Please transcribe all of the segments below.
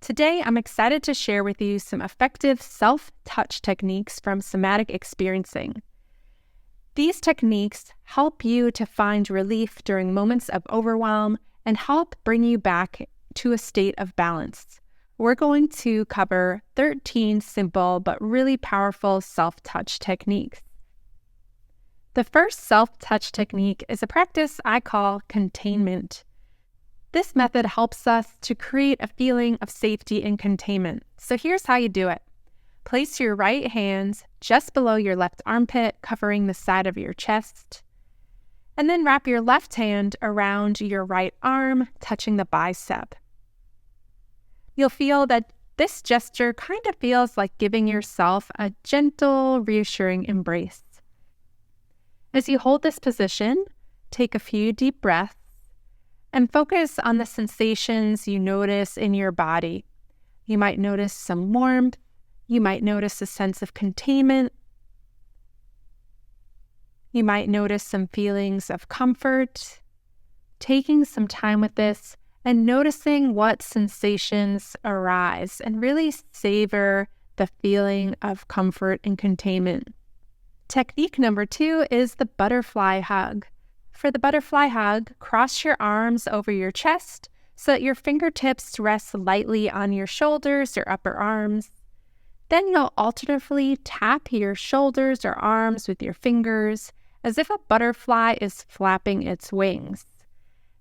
Today, I'm excited to share with you some effective self-touch techniques from Somatic Experiencing. These techniques help you to find relief during moments of overwhelm and help bring you back to a state of balance. We're going to cover 13 simple but really powerful self-touch techniques. The first self-touch technique is a practice I call containment. This method helps us to create a feeling of safety and containment. So here's how you do it. Place your right hand just below your left armpit, covering the side of your chest. And then wrap your left hand around your right arm, touching the bicep. You'll feel that this gesture kind of feels like giving yourself a gentle, reassuring embrace. As you hold this position, take a few deep breaths and focus on the sensations you notice in your body. You might notice some warmth. You might notice a sense of containment. You might notice some feelings of comfort. Taking some time with this and noticing what sensations arise and really savor the feeling of comfort and containment. Technique number 2 is the butterfly hug. For the butterfly hug, cross your arms over your chest so that your fingertips rest lightly on your shoulders or upper arms. Then you'll alternately tap your shoulders or arms with your fingers as if a butterfly is flapping its wings.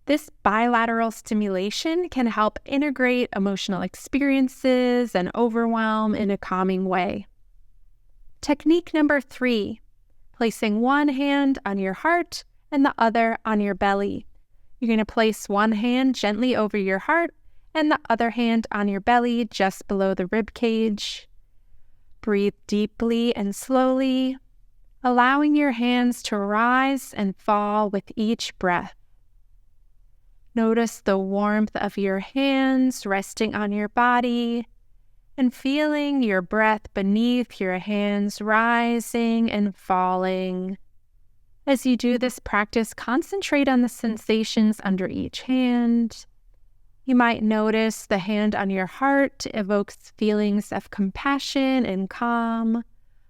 This bilateral stimulation can help integrate emotional experiences and overwhelm in a calming way. Technique number 3, placing one hand on your heart and the other on your belly. You're going to place one hand gently over your heart and the other hand on your belly just below the rib cage. Breathe deeply and slowly, allowing your hands to rise and fall with each breath. Notice the warmth of your hands resting on your body and feeling your breath beneath your hands rising and falling. As you do this practice, concentrate on the sensations under each hand. You might notice the hand on your heart evokes feelings of compassion and calm,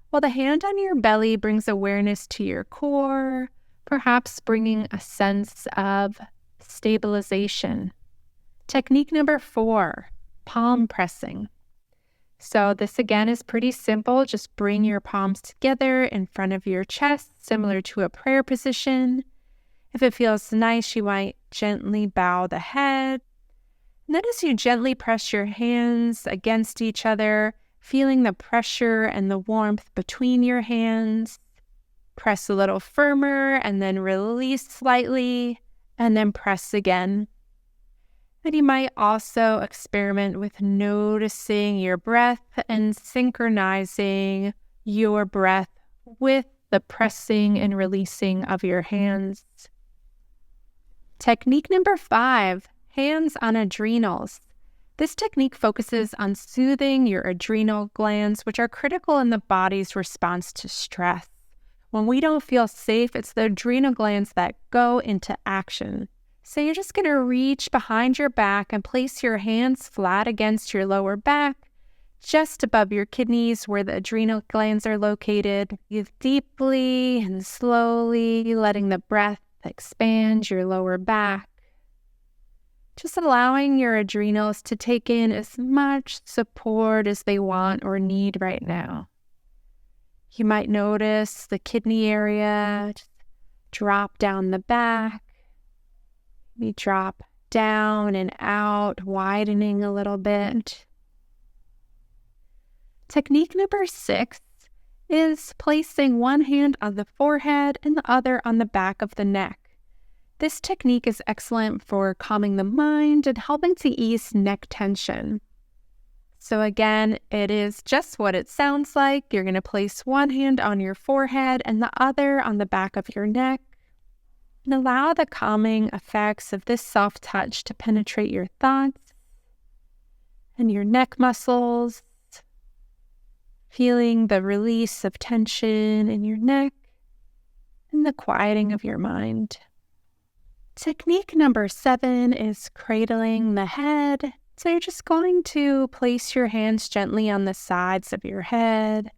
while the hand on your belly brings awareness to your core, perhaps bringing a sense of stabilization. Technique number 4, palm pressing. So this again is pretty simple. Just bring your palms together in front of your chest, similar to a prayer position. If it feels nice, you might gently bow the head. And then as you gently press your hands against each other, feeling the pressure and the warmth between your hands, press a little firmer and then release slightly, and then press again. And you might also experiment with noticing your breath and synchronizing your breath with the pressing and releasing of your hands. Technique number 5, hands on adrenals. This technique focuses on soothing your adrenal glands, which are critical in the body's response to stress. When we don't feel safe, it's the adrenal glands that go into action. So you're just going to reach behind your back and place your hands flat against your lower back, just above your kidneys where the adrenal glands are located. Breathe deeply and slowly, letting the breath expand your lower back. Just allowing your adrenals to take in as much support as they want or need right now. You might notice the kidney area just drop down the back. We drop down and out, widening a little bit. Technique number 6 is placing one hand on the forehead and the other on the back of the neck. This technique is excellent for calming the mind and helping to ease neck tension. So again, it is just what it sounds like. You're going to place one hand on your forehead and the other on the back of your neck. And allow the calming effects of this self-touch to penetrate your thoughts and your neck muscles, feeling the release of tension in your neck and the quieting of your mind. Technique number 7 is cradling the head So you're just going to place your hands gently on the sides of your head,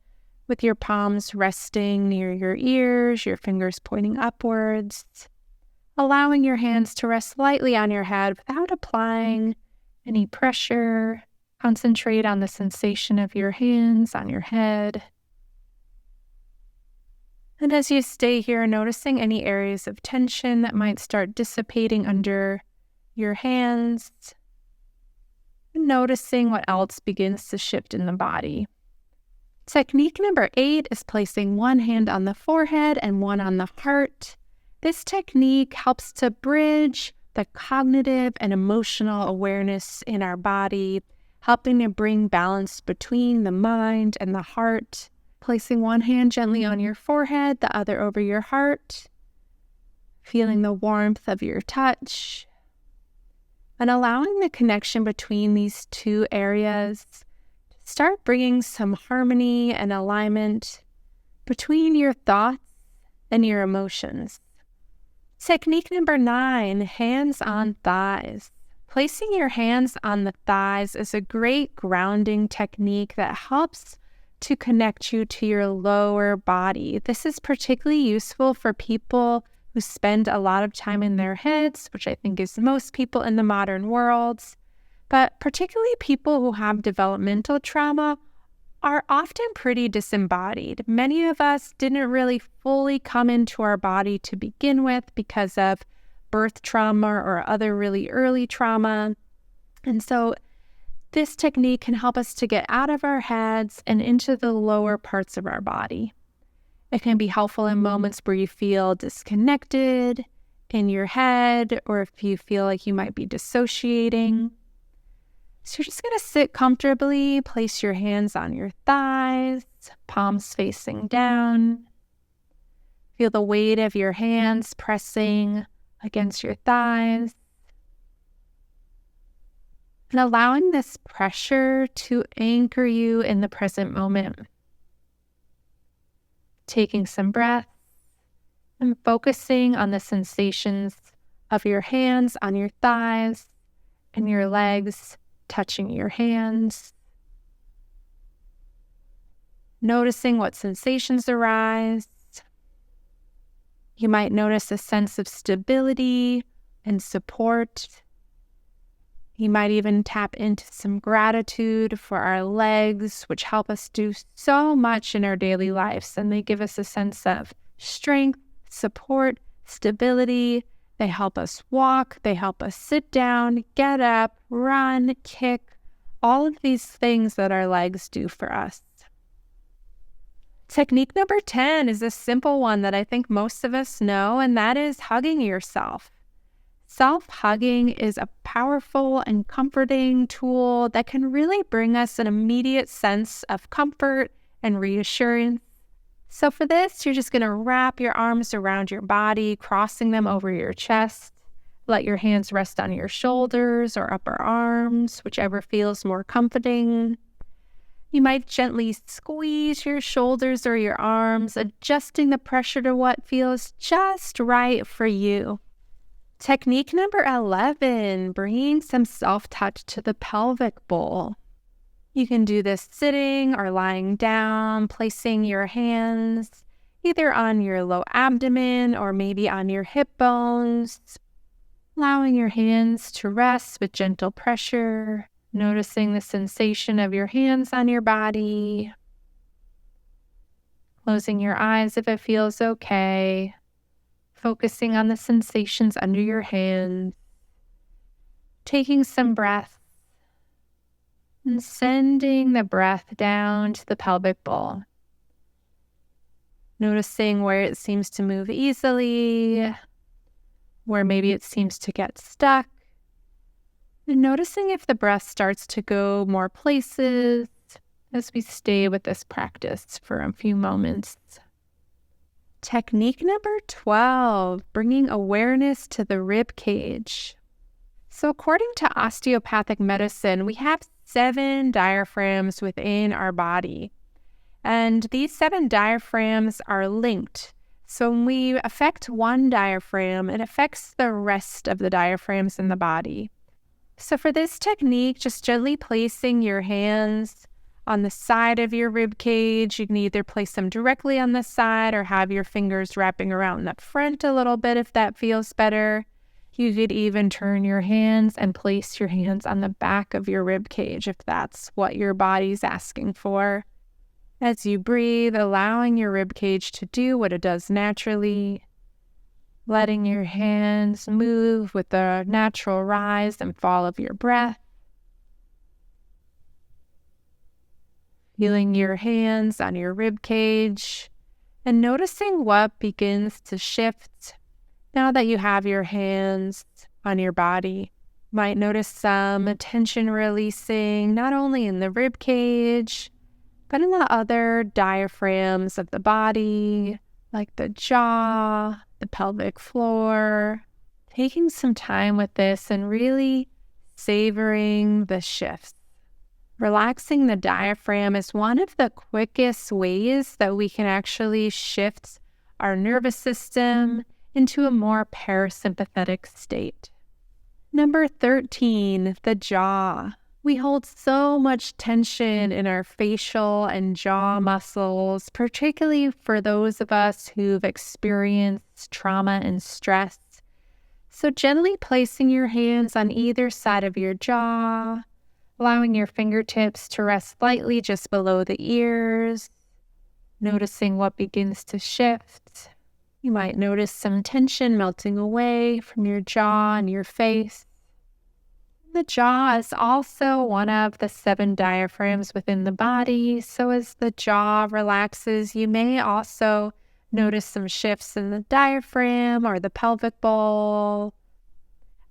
with your palms resting near your ears, your fingers pointing upwards, allowing your hands to rest lightly on your head without applying any pressure. Concentrate on the sensation of your hands on your head. And as you stay here, noticing any areas of tension that might start dissipating under your hands, and noticing what else begins to shift in the body. Technique number 8 is placing one hand on the forehead and one on the heart. This technique helps to bridge the cognitive and emotional awareness in our body, helping to bring balance between the mind and the heart. Placing one hand gently on your forehead, the other over your heart, feeling the warmth of your touch, and allowing the connection between these two areas to start bringing some harmony and alignment between your thoughts and your emotions. Technique number 9, hands on thighs. Placing your hands on the thighs is a great grounding technique that helps to connect you to your lower body. This is particularly useful for people who spend a lot of time in their heads, which I think is most people in the modern world, but particularly people who have developmental trauma are often pretty disembodied. Many of us didn't really fully come into our body to begin with because of birth trauma or other really early trauma. And so this technique can help us to get out of our heads and into the lower parts of our body. It can be helpful in moments where you feel disconnected in your head, or if you feel like you might be dissociating. So you're just going to sit comfortably, place your hands on your thighs, palms facing down. Feel the weight of your hands pressing against your thighs. And allowing this pressure to anchor you in the present moment. Taking some breaths and focusing on the sensations of your hands on your thighs and your legs touching your hands. Noticing what sensations arise. You might notice a sense of stability and support. You might even tap into some gratitude for our legs, which help us do so much in our daily lives. And they give us a sense of strength, support, stability. They help us walk. They help us sit down, get up, run, kick, all of these things that our legs do for us. Technique number 10 is a simple one that I think most of us know, and that is hugging yourself. Self-hugging is a powerful and comforting tool that can really bring us an immediate sense of comfort and reassurance. So for this, you're just going to wrap your arms around your body, crossing them over your chest. Let your hands rest on your shoulders or upper arms, whichever feels more comforting. You might gently squeeze your shoulders or your arms, adjusting the pressure to what feels just right for you. Technique number 11, bringing some self-touch to the pelvic bowl. You can do this sitting or lying down, placing your hands either on your low abdomen or maybe on your hip bones, allowing your hands to rest with gentle pressure, noticing the sensation of your hands on your body, closing your eyes if it feels okay. Focusing on the sensations under your hands, taking some breath, and sending the breath down to the pelvic bowl. Noticing where it seems to move easily, where maybe it seems to get stuck, and noticing if the breath starts to go more places as we stay with this practice for a few moments. Technique number 12, bringing awareness to the rib cage. So according to osteopathic medicine, we have 7 diaphragms within our body. And these 7 diaphragms are linked. So when we affect one diaphragm, it affects the rest of the diaphragms in the body. So for this technique, just gently placing your hands on the side of your rib cage. You can either place them directly on the side or have your fingers wrapping around the front a little bit if that feels better. You could even turn your hands and place your hands on the back of your rib cage if that's what your body's asking for. As you breathe, allowing your rib cage to do what it does naturally, letting your hands move with the natural rise and fall of your breath. Feeling your hands on your rib cage and noticing what begins to shift now that you have your hands on your body. Might notice some tension releasing, not only in the rib cage, but in the other diaphragms of the body, like the jaw, the pelvic floor. Taking some time with this and really savoring the shifts. Relaxing the diaphragm is one of the quickest ways that we can actually shift our nervous system into a more parasympathetic state. Number 13, the jaw. We hold so much tension in our facial and jaw muscles, particularly for those of us who've experienced trauma and stress. So gently placing your hands on either side of your jaw, allowing your fingertips to rest lightly just below the ears, noticing what begins to shift. You might notice some tension melting away from your jaw and your face. The jaw is also one of the 7 diaphragms within the body, so as the jaw relaxes, you may also notice some shifts in the diaphragm or the pelvic bowl.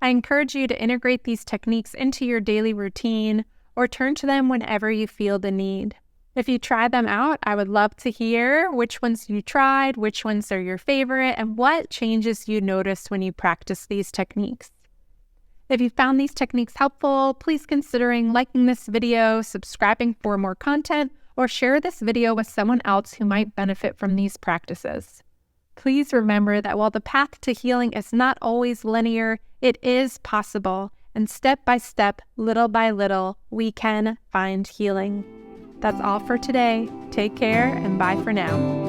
I encourage you to integrate these techniques into your daily routine or turn to them whenever you feel the need. If you try them out, I would love to hear which ones you tried, which ones are your favorite, and what changes you noticed when you practice these techniques. If you found these techniques helpful, please consider liking this video, subscribing for more content, or share this video with someone else who might benefit from these practices. Please remember that while the path to healing is not always linear, it is possible, and step by step, little by little, we can find healing. That's all for today. Take care and bye for now.